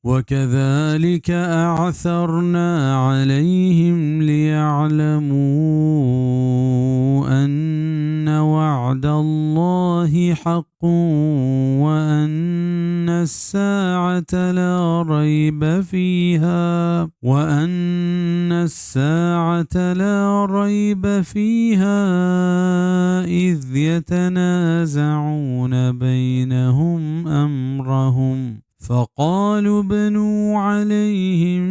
وكذلك أعثرنا عليهم ليعلموا أن وعد الله حق وأن الساعة لا ريب فيها إذ يتنازعون بينهم أمرهم فقالوا ابنوا عليهم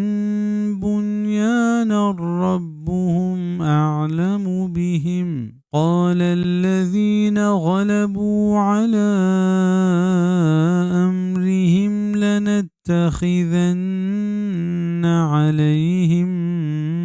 بنيانا ربهم أعلم بهم قال الذين غلبوا على أمرهم لنتخذن عليهم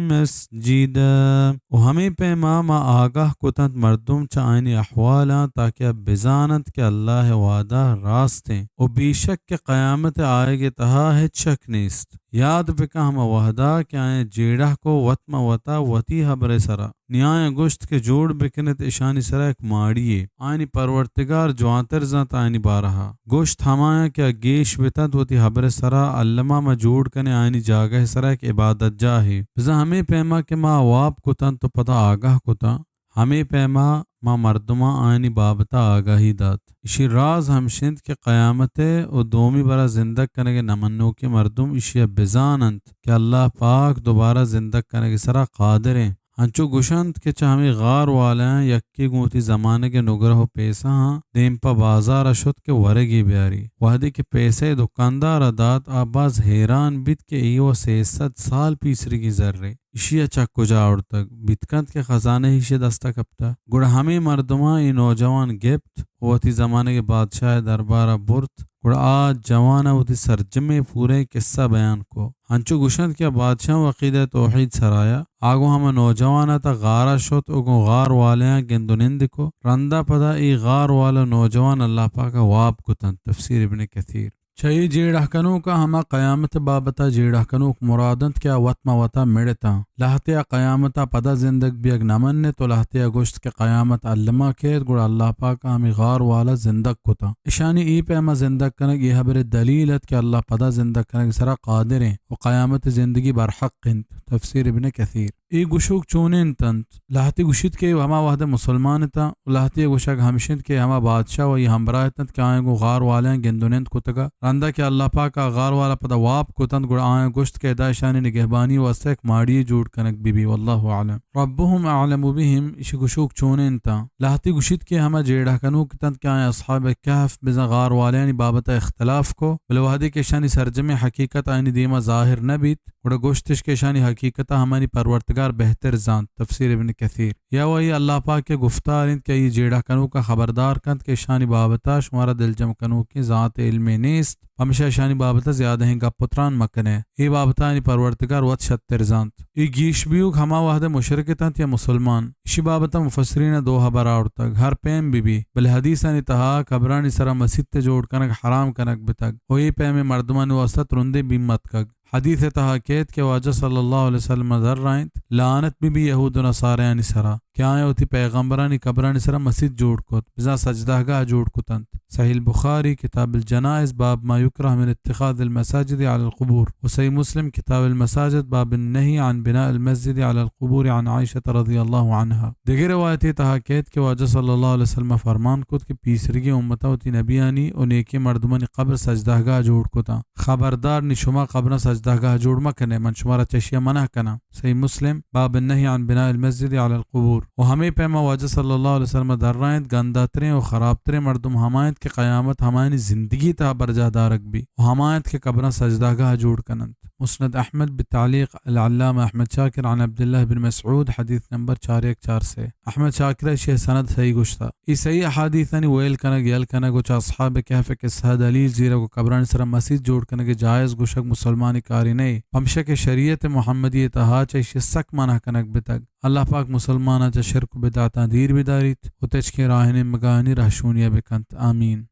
مسجدا. و ہمیں پیماما آگاہ کتند مردم چائنی احوالا تاکہ اب بزانت کہ اللہ وعدہ راستیں و بیشک کے قیامت آئے گے تہا ہے شک نیست. یاد بکا ہم وحدہ کہ آئیں جیڑہ کو وطم وطا وطی حبر سرا نیائیں گشت کے جوڑ بکنت اشانی سرا ایک ماڑیے آئینی پرورتگار جوانتر زانت آئینی بارہا گشت ہمائیں کیا گیش بتت وطی حبر سرا علمہ ما جوڑ کنے آئینی جاگہ سرا ایک عبادت جاہی. بزا ہمیں پیما کہ ما واب کتن تو پتہ آگاہ کتا ہمیں پیما ما مردمہ آئینی بابتا آگاہی دات. اسی راز ہمشند کے قیامت و دومی برا زندگ کنگے نمنو کے مردم اسی بزانند کہ اللہ پاک دوبارہ زندگ کنگے سرا قادر ہیں. ہنچو گشند کے چاہمی غار والے ہیں یکی گوتی زمانے کے نگرہ پیسہ ہاں دیم پا بازار شد کے ورگی بیاری وحدی کے پیسے دکاندار دات آباز حیران بیت کے ایو 600 سال پیسری کی ذرے اشیا چک کجا اور تک بیتکند کے خزانے ہی دستا کپتا گڑ ہمیں مردمہ ای نوجوان گپت وہتی زمانے کے بادشاہ دربارہ برت گڑ آج جوانا وہتی سرجمے پورے قصہ بیان کو ہنچو گشند کیا بادشاہ وقیدہ توحید سرایا آگو ہم نوجوانا تا غارہ شد اگو غار والیاں گندنند کو رندہ پدا ای غار والا نوجوان اللہ پاکا واب کتن. تفسیر ابن کثیر. چھئی جیڑہ کنو کا ہما قیامت بابتا جیڑہ کنو مرادند کیا وطما وطا مڑتا لہتیا قیامتا پدا زندگ بیگ نمن تو لہتیا گشت کے قیامت علمہ کھید گوڑا اللہ پاکا ہمی غار والا زندگ کتا اشانی ای پیما زندگ کنگ یہ حبر دلیلت کہ اللہ پدا زندگ کنگ سرا قادر ہیں و قیامت زندگی برحق انت. تفسیر ابن کثیر. ای گشوک چونین تنت لہتی گشید کے ہما وحد مسلمان تا لہتی گشک ہمشند کے ہما بادشاہ و یہ ہمراہ تنت کہ آئیں گو غار والے گندونند کتگا رندہ کہ اللہ پاک کا غار والا پدا واپ کتند گڑ آئیں گشت کے ادائشانی نگہبانی واسطہ ایک ماڑی جوڑ کنک بی بی واللہ عالم. ربهم اعلم بهم اسی گشوک چونین تا لہتی گشید کے ہما جیڑہ کنو کتند کہ آئیں اصحاب کہف بزا غار والے بابتا اختلاف کو بلوحدی کے شانی سرجم حقیقت آئینی دیما ظاہر نبیت گڑا گوشتش کے شانی حقیقتہ ہماری پرورتگار بہتر زانت. تفسیر ابن کثیر. یا وہی اللہ پاک کے گفتار انت کہ یہ جیڑہ کنو کا خبردار کند کے شانی بابتا شمارا دل جم کنو کی ذات علم نیست ہمیشہ شانی بابتا زیادہ ہیں گا پتران مکنے ای بابتا یعنی پرورتگار وط شتر زانت. ای گیش بیوک ہما وحد مشرکتانت یا مسلمان اسی بابتا مفسرین دو حبر آورتگ ہر پیم بی بل حدیثانی تہا قبرانی سرا مسجد جوڑ کنک حرام کنک بتگ و ای پیم مردمان واسط رندے بیمت کگ حدیث تحاکیت کے واجہ صلی اللہ علیہ وسلم ذر رائنت لعنت بھی یہود و نصاریانی سرا کیا آئے ہوتی پیغمبرانی قبرانی سرا مسجد جوڑ کت بزا سجدہ گاہ جوڑ کتنت. صحیح البخاری کتاب الجنائز باب ما یکرہ من اتخاذ المساجد علی القبور و صحیح مسلم کتاب المساجد باب النہی عن بناء المسجد علی القبور عن عائشہ رضی اللہ عنہا. دیگر روایتی تحاکیت کے واجہ صلی اللہ علیہ وسلم فرمان کت کہ پیسرگی امتا ہوتی نبیانی و نیکی مردمانی قبر سجدہ گاہ جوڑ کتا خبردار نشما قبر سجدہ گاہ جوڑ مکنے من شمارا چشیہ منع کنا. صحیح مسلم باب النہی عن بناء المسجد علی القبور. و ہمیں پیما واجہ صلی اللہ علیہ وسلم در رائند گنداتریں و خرابتریں مردم ہمایت کے قیامت ہمانی زندگی تا برجہ دارک بھی و ہمایت کے قبرہ سجدہ گاہ جوڑ کنند. مسند احمد بتعلیق العلامہ احمد شاکر عن عبداللہ بن مسعود حدیث نمبر 414 سے احمد شاکر شیح سند صحیح گشتا. ای صحیح حدیثانی ویل کنگ یل کنگ و چا اصحاب کہف کے سہ دلیل زیرہ کو قبران سر مسجد جوڑ کنگ جائز گشک مسلمانی کاری نہیں پمشہ کے شریعت محمدی اتہا چاہیے سک منع کنگ بتگ اللہ پاک مسلمانہ چا شرک بدعتا دیر بداریت و تچ کے راہنے مگانی رہشونیہ بکنت. آمین.